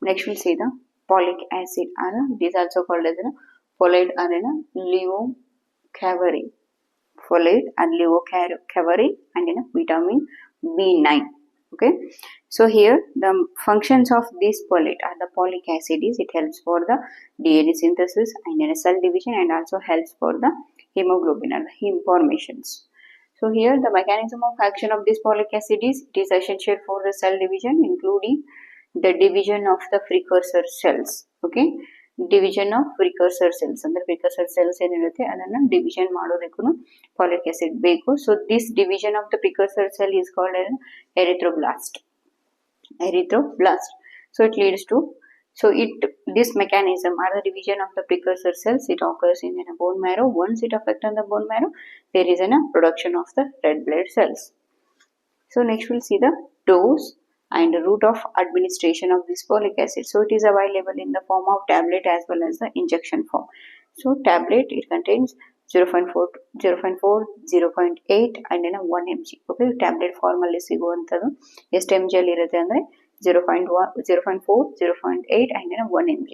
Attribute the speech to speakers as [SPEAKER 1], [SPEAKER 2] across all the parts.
[SPEAKER 1] Next we'll see the folic acid. It is also called as a folate or leucocavery. Folate and leucocavery and vitamin B9. Okay, so here the functions of this folate or the folic acid is it helps for the DNA synthesis and cell division, and also helps for the hemoglobin or the heme formations. So here the mechanism of action of this folic acid is it is essential for the cell division, including the division of the precursor cells. Okay, division of precursor cells ಅಂದ್ರೆ precursor cells ಏನಿರುತ್ತೆ ಅದನ್ನ division ಮಾಡೋದಕ್ಕೂ folic acid ಬೇಕು. So this division of the precursor cell is called as erythroblast. So it leads to this mechanism or the division of the precursor cells, it occurs in a bone marrow. Once it affects on the bone marrow, there is a production of the red blood cells. So next we'll see the dose and route of administration of this folic acid. So it is available in the form of tablet as well as the injection form. So tablet, it contains 0.4, 0.8 and 1 mg. Okay, tablet form alli siguvanthadu ಎಷ್ಟು mg ಅಲ್ಲಿ ಇರುತ್ತೆ ಅಂದ್ರೆ 0.1, 0.4, 0.8 and 1 mg.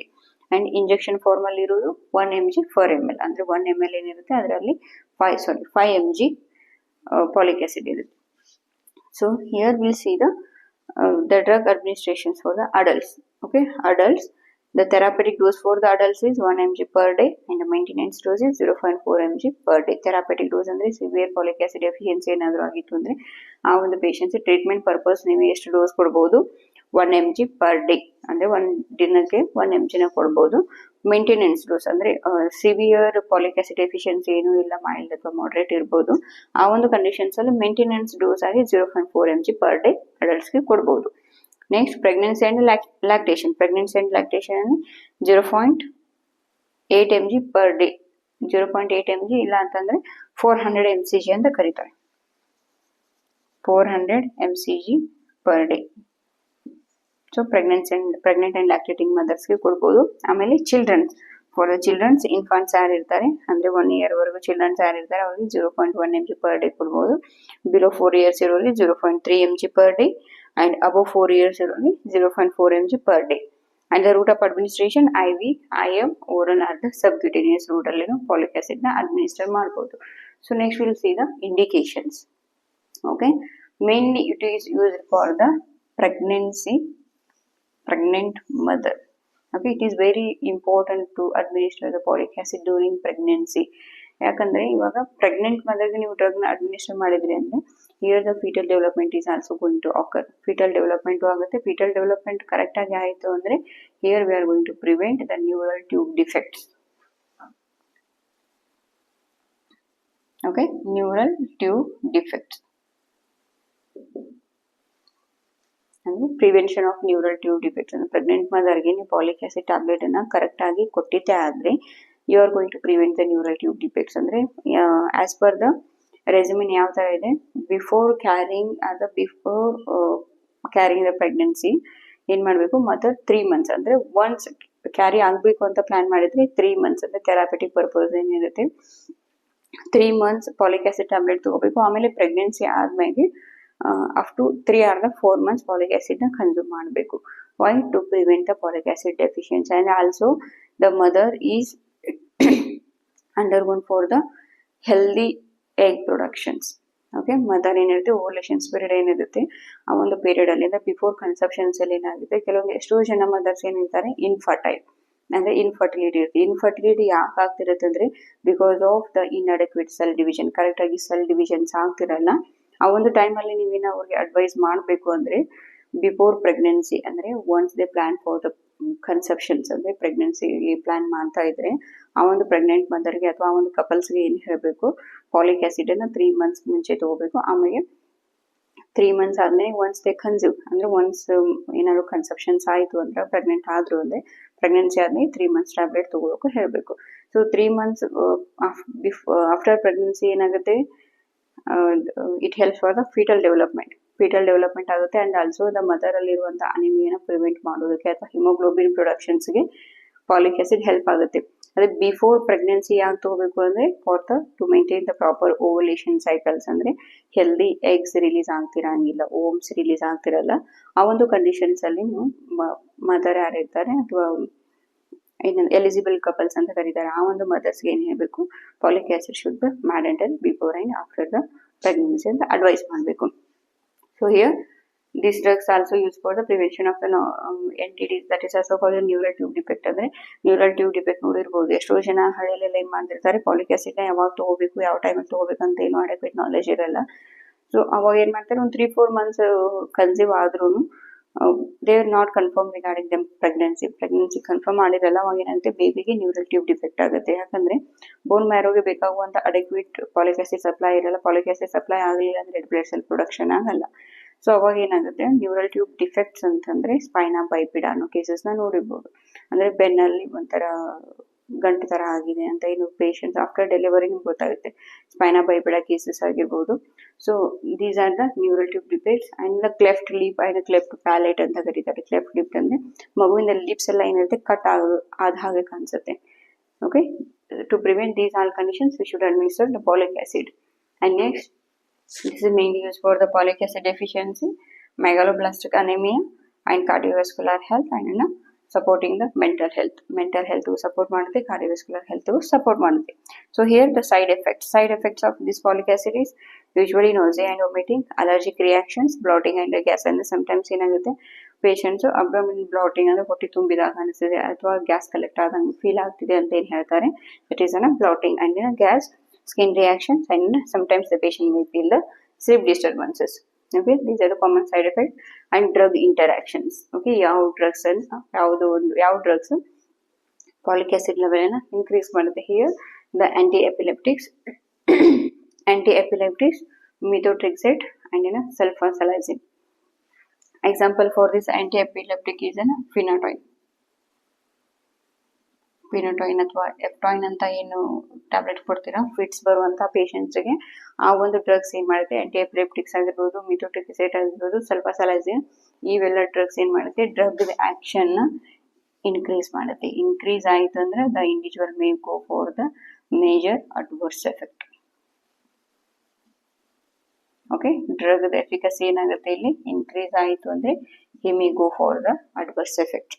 [SPEAKER 1] and injection form ಅಲ್ಲಿ ಇರೋದು 1 mg per ml ಅಂದ್ರೆ 1 ml ಏನಿರುತ್ತೆ ಅದರಲ್ಲಿ 5 mg folic acid ಇರುತ್ತೆ. So here we'll see the drug administrations for the adults. Okay, adults, the therapeutic dose for the adults is 1 mg per day and the maintenance dose is 0.4 mg per day. Therapeutic dose ಅಂದ್ರೆ severe folic acid deficiency ಏನಾದರೂ ಆಗಿತ್ತು ಅಂದ್ರೆ ಆ ಒಂದು patients treatment purpose ನೀವು ಎಷ್ಟು dose ಕೊಡಬಹುದು 1 mg per day ಅಂದ್ರೆ ಒಂದು ದಿನಕ್ಕೆ 1 mg ನ ಕೊಡಬಹುದು. ಮೇಂಟೆನೆನ್ಸ್ ಡೋಸ್ ಅಂದ್ರೆ ಸಿವಿಯರ್ ಫಾಲಿಕ್ ಆಸಿಡ್ ಡೆಫಿಷಿಯನ್ಸಿ ಏನು ಇಲ್ಲ, ಮೈಲ್ಡ್ ಅಥವಾ ಮಾಡರೇಟ್ ಇರಬಹುದು, ಆ ಒಂದು ಕಂಡೀಷನ್ಸ್ ಅಲ್ಲಿ ಮೇಂಟೆನೆನ್ಸ್ ಡೋಸ್ ಆಗಿ 0.4 mg ಪರ್ ಡೇ ಅಡಲ್ಟ್ಸ್ಗೆ ಕೊಡಬಹುದು. Next pregnancy and lactation. Pregnancy and lactation ಅಲ್ಲಿ 0.8 mg ಪರ್ ಡೇ, 0.8 mg ಇಲ್ಲ ಅಂತಂದ್ರೆ 400 mcg ಅಂತ ಕರೀತಾರೆ, 400 mcg per day. So pregnant and lactating ಮದರ್ಸ್ಗೆ ಕೊಡ್ಬೋದು. ಆಮೇಲೆ childrens, for the childrens infants ಯಾರು ಇರ್ತಾರೆ ಅಂದ್ರೆ 1 year ವರೆಗೂ ಚಿಲ್ಡ್ರನ್ಸ್ ಯಾರು ಇರ್ತಾರೆ ಅವ್ರಿಗೆ 0.1 mg ಪರ್ ಡೇ ಕೊಡ್ಬೋದು. ಬಿಲೋ 4 years ಇರೋರಿಗೆ 0.3 mg per day and above 4 years ಇರೋರಿಗೆ 0.4 mg per day. And the route of administration IV, IM, oral or the subcutaneous route ಅಲ್ಲಿ ಫಾಲಿಕ್ ಆಸಿಡ್ ನ ಅಡ್ಮಿನಿಸ್ಟರ್ ಮಾಡಬಹುದು. So next will see the indications. Okay, mainly it is used for the pregnant mother. Okay, it is very important to administer the folic acid during pregnancy. ಯಾಕಂದ್ರೆ ಇವಾಗ pregnant ಮದರ್ಗೆ ನೀವು drug ನ administer ಮಾಡಿದ್ರಿ ಅಂದ್ರೆ here the foetal development is also going to occur. Foetal development ಆಗುತ್ತೆ. Foetal development correct ಆಗಿ ಆಯಿತು ಅಂದ್ರೆ here we are going to prevent the neural tube defects. Okay, neural tube defects ಅಂದ್ರೆ prevention of neural tube defects. ಅಂದ್ರೆ pregnant ಮದರ್ಗೆ ನೀವು folic acid tablet ಅನ್ನ correct ಆಗಿ ಕೊಟ್ಟಿದ್ದೆ ಆದ್ರೆ you are going to prevent the neural tube defects. ಅಂದ್ರೆ as per the regimen ಯಾವ ತರ ಇದೆ, ಬಿಫೋರ್ ಕ್ಯಾರಿಂಗ್ ದ ಪ್ರೆಗ್ನೆನ್ಸಿ ಏನ್ ಮಾಡ್ಬೇಕು, ಮದರ್ 3 months ಅಂದ್ರೆ ಒನ್ಸ್ ಕ್ಯಾರಿ ಆಗ್ಬೇಕು ಅಂತ ಪ್ಲಾನ್ ಮಾಡಿದ್ರೆ 3 months ಅಂದ್ರೆ ಥೆರಾಪಿಟಿಕ್ ಪರ್ಪಸ್ ಏನಿರುತ್ತೆ 3 months ಫಾಲಿಕ್ ಆಸಿಡ್ ಟ್ಯಾಬ್ಲೆಟ್ ತಗೋಬೇಕು. ಆಮೇಲೆ ಪ್ರೆಗ್ನೆನ್ಸಿ ಆದ್ಮೇಲೆ up to 3 or 4 months folic acid na consume ಮಾಡಬೇಕು. Why? To prevent the folic acid deficiency. And also the mother is undergone for the healthy egg productions. Okay, mother ಏನಿರುತ್ತೆ ಓವಲೇಷನ್ಸ್ period ಏನಿರುತ್ತೆ ಆ ಒಂದು period ಅಲ್ಲಿ before ಕನ್ಸೆಪ್ಷನ್ಸ್ ಅಲ್ಲಿ ಏನಾಗುತ್ತೆ ಕೆಲವೊಂದು ಎಷ್ಟೋ ಜನ ಮದರ್ಸ್ ಏನಿರ್ತಾರೆ ಇನ್ಫರ್ಟೈಲ್ ಅಂದ್ರೆ ಇನ್ಫರ್ಟಿಲಿಟಿ ಇರುತ್ತೆ. ಇನ್ಫರ್ಟಿಲಿಟಿ ಯಾಕೆ ಆಗ್ತಿರುತ್ತೆ ಅಂದ್ರೆ because of the inadequate cell division. Correct ಆಗಿ ಸೆಲ್ ಡಿವಿಷನ್ಸ್ ಆಗ್ತಿರಲ್ಲ. ಆ ಒಂದು ಟೈಮ್ ಅಲ್ಲಿ ನೀವೇನ ಅವ್ರಿಗೆ ಅಡ್ವೈಸ್ ಮಾಡಬೇಕು ಅಂದ್ರೆ ಬಿಫೋರ್ ಪ್ರೆಗ್ನೆನ್ಸಿ ಅಂದ್ರೆ once they plan for the conceptions ಅಂದ್ರೆ ಪ್ರೆಗ್ನೆನ್ಸಿ ಪ್ಲಾನ್ ಮಾಡ್ತಾ ಇದ್ರೆ ಆ ಒಂದು ಪ್ರೆಗ್ನೆಂಟ್ ಮದರ್ಗೆ ಅಥವಾ ಆ ಒಂದು ಕಪಲ್ಸ್ಗೆ ಏನ್ ಹೇಳಬೇಕು, ಫಾಲಿಕ್ ಆಸಿಡ್ ಅನ್ನ 3 months ಮುಂಚೆ ತಗೋಬೇಕು. ಆಮೇಲೆ 3 months ಆದ್ಮೇಲೆ ಒನ್ಸ್ ದೇ ಕನ್ಸ್ಯೂಮ್ ಅಂದ್ರೆ ಒನ್ಸ್ ಏನಾದ್ರು ಕನ್ಸೆಪ್ಷನ್ಸ್ ಆಯ್ತು ಅಂದ್ರೆ ಪ್ರೆಗ್ನೆಂಟ್ ಆದ್ರು ಅಂದ್ರೆ ಪ್ರೆಗ್ನೆನ್ಸಿ ಆದ್ಮೇಲೆ 3 months ಟ್ಯಾಬ್ಲೆಟ್ ತಗೋಬೇಕು ಹೇಳಬೇಕು. ಸೊ 3 months ಆಫ್ಟರ್ ಪ್ರೆಗ್ನೆನ್ಸಿ ಏನಾಗುತ್ತೆ, it helps for the foetal development ಆಗುತ್ತೆ. ಅಂಡ್ ಆಲ್ಸೋ ದ ಮದರ್ ಅಲ್ಲಿರುವಂತಹ ಅನಿಮಿಯಾನ ಪ್ರಿವೆಂಟ್ ಮಾಡೋದಕ್ಕೆ ಅಥವಾ ಹಿಮೋಗ್ಲೋಬಿನ್ ಪ್ರೊಡಕ್ಷನ್ಸ್ಗೆ ಪಾಲಿಕ್ ಆಸಿಡ್ ಹೆಲ್ಪ್ ಆಗುತ್ತೆ. ಅದೇ ಬಿಫೋರ್ ಪ್ರೆಗ್ನೆನ್ಸಿ ಯಾಕೆ ತಗೋಬೇಕು ಅಂದ್ರೆ to maintain the proper ovulation cycles, ಅಂದ್ರೆ ಹೆಲ್ದಿ ಎಗ್ಸ್ ರಿಲೀಸ್ ಆಗ್ತಿರಂಗಿಲ್ಲ, ಓಮ್ಸ್ ರಿಲೀಸ್ ಆಗ್ತಿರಲ್ಲ. ಆ ಒಂದು ಕಂಡೀಷನ್ಸ್ ಅಲ್ಲಿ ನೀವು ಮದರ್ ಯಾರಿರ್ತಾರೆ ಅಥವಾ ಏನಂದ್ರೆ ಎಲಿಜಿಬಲ್ ಕಪಲ್ಸ್ ಅಂತ ಕರೀತಾರೆ, ಆ ಒಂದು ಮದರ್ಸ್ಗೆ ಏನ್ ಹೇಳ್ಬೇಕು, folic acid should be mandatory before and after the pregnancy ಅಂತ ಅಡ್ವೈಸ್ ಮಾಡಬೇಕು. So here these drugs also used for the prevention of the NTDs, that is also called neural tube defect. ಅಂದ್ರೆ ನ್ಯೂರಲ್ ಟ್ಯೂಬ್ ಡಿಫೆಕ್ಟ್ ನೋಡಿರ್ಬೋದು. ಎಷ್ಟೋ ಜನ ಹಳ್ಳಿಯಲ್ಲೆಲ್ಲ ಏನ್ ಮಾಡ್ತಿರ್ತಾರೆ, folic acid ನ ಯಾವಾಗ ತಗೋಬೇಕು, ಯಾವ ಟೈಮಲ್ಲಿ ತಗೋಬೇಕು ಅಂತ ಏನು ಅಡೆಕ್ವೇಟ್ ನಾಲೆಜ್ ಇರಲ್ಲ. ಸೊ ಅವಾಗ ಏನ್ ಮಾಡ್ತಾರೆ, ಒಂದು 3-4 ಮಂತ್ಸ್ ಕನ್ಸೀವ್ ಆದ್ರೂ they are not confirm regarding dum pregnancy confirm ಮಾಡಿರಲ್ಲ. ಅವಾಗ ಏನಂತೆ ಬೇಬಿಗೆ ನ್ಯೂರಲ್ ಟ್ಯೂಬ್ ಡಿಫೆಕ್ಟ್ ಆಗುತ್ತೆ. ಯಾಕಂದ್ರೆ ಬೋನ್ ಮ್ಯಾರೋಗೆ ಬೇಕಾಗುವಂತ ಅಡೆಕ್ವೇಟ್ ಪಾಲಿಕ್ ಆಸಿಡ್ ಸಪ್ಲೈ ಇರಲ್ಲ. ಪಾಲಿಕ್ ಆಸಿಡ್ ಸಪ್ಲೈ ಆಗಲಿಲ್ಲ ಅಂದ್ರೆ ರೆಡ್ ಬ್ಲಡ್ ಸೆಲ್ ಪ್ರೊಡಕ್ಷನ್ ಆಗಲ್ಲ. ಸೊ ಅವಾಗ ಏನಾಗುತ್ತೆ, ನ್ಯೂರಲ್ ಟ್ಯೂಬ್ ಡಿಫೆಕ್ಟ್ಸ್ ಅಂತಂದ್ರೆ ಸ್ಪೈನಾ ಬೈಪಿಡ ಅನ್ನೋ ಕೇಸಸ್ ನ ನೋಡಿರ್ಬೋದು. ಅಂದ್ರೆ ಬೆನ್ನಲ್ಲಿ ಒಂಥರ ಗಂಟು ತರ ಆಗಿದೆ ಅಂತ ಏನು ಪೇಷಂಟ್ಸ್ ಆಫ್ಟರ್ ಡೆಲಿವರಿ ಗೊತ್ತಾಗುತ್ತೆ, ಸ್ಪೈನಾ ಬೈಪಿಡ ಕೇಸಸ್ ಆಗಿರ್ಬೋದು. So these are the neural tube defects. And the cleft lip and cleft palette ಅಂತ ಕರೀತಾರೆ. ಕ್ಲೆಫ್ಟ್ ಲಿಪ್ ಅಂದ್ರೆ ಮಗುವಿನ ಲಿಪ್ಸ್ ಎಲ್ಲ ಏನಿರುತ್ತೆ ಕಟ್ ಆದ ಹಾಗೆ ಕಾಣಿಸುತ್ತೆ. Okay, to prevent these all conditions we should administer the folic acid. And next, this is mainly used for the folic acid deficiency, megaloblastic anemia, and cardiovascular health, and supporting the mental health support ಮಾಡುತ್ತೆ, cardiovascular health support ಮಾಡುತ್ತೆ. So here the side effects of this folic acid is usually nausea and vomiting, allergic reactions, bloating and gas. And sometimes ಏನಾಗುತ್ತೆ, patients ಅಬ್ಡೋಮಿನ್ batting ಅಂದ್ರೆ ಹೊಟ್ಟೆ ತುಂಬಿದಾಗ ಅನಿಸಿದೆ ಅಥವಾ gas collect ಆದಂಗೆ feel ಆಗ್ತಿದೆ ಅಂತ ಏನ್ ಹೇಳ್ತಾರೆ, that is bloating. And gas, skin reactions, and sometimes the patient may feel the sleep disturbances. Okay, these are the common side effects. And drug interactions. Okay, ಯಾವ drugs ಪಾಲಿಕ್ ಆಸಿಡ್ ಲೆವೆಲ್ ಅನ್ನ increase ಮಾಡುತ್ತೆ. Here the anti-epileptics, methotrexate, and sulfasalazine. Example for this anti-epileptic is ಫಿನೋಟೈನ್ ಅಥವಾ ಎಫ್ಟಾಯಿನ್ ಅಂತ ಏನು tablet ಕೊಡ್ತೀರಾ fits ಬರುವಂತ ಪೇಷಂಟ್ಸ್ಗೆ, ಆ ಒಂದು ಡ್ರಗ್ಸ್ ಏನ್ ಮಾಡುತ್ತೆ, ಆಂಟಿ ಎಪಿಲೆಪ್ಟಿಕ್ಸ್ ಆಗಿರ್ಬೋದು, ಮಿಥೋಟ್ರಿಕ್ಸೇಟ್ ಆಗಿರ್ಬೋದು, ಸಲ್ಫಾಸಲೈಸಿನ್, ಇವೆಲ್ಲ ಡ್ರಗ್ಸ್ ಏನ್ ಮಾಡುತ್ತೆ, ಡ್ರಗ್ ಆಕ್ಷನ್ ನ ಇನ್ಕ್ರೀಸ್ ಮಾಡುತ್ತೆ. ಇನ್ಕ್ರೀಸ್ ಆಯ್ತು ಅಂದ್ರೆ the individual may go for the major adverse effect. Okay, drug efficacy ಏನಾಗುತ್ತೆ ಇಲ್ಲಿ ಇನ್ಕ್ರೀಸ್ ಆಯ್ತು ಅಂದ್ರೆ he may go for the adverse effect.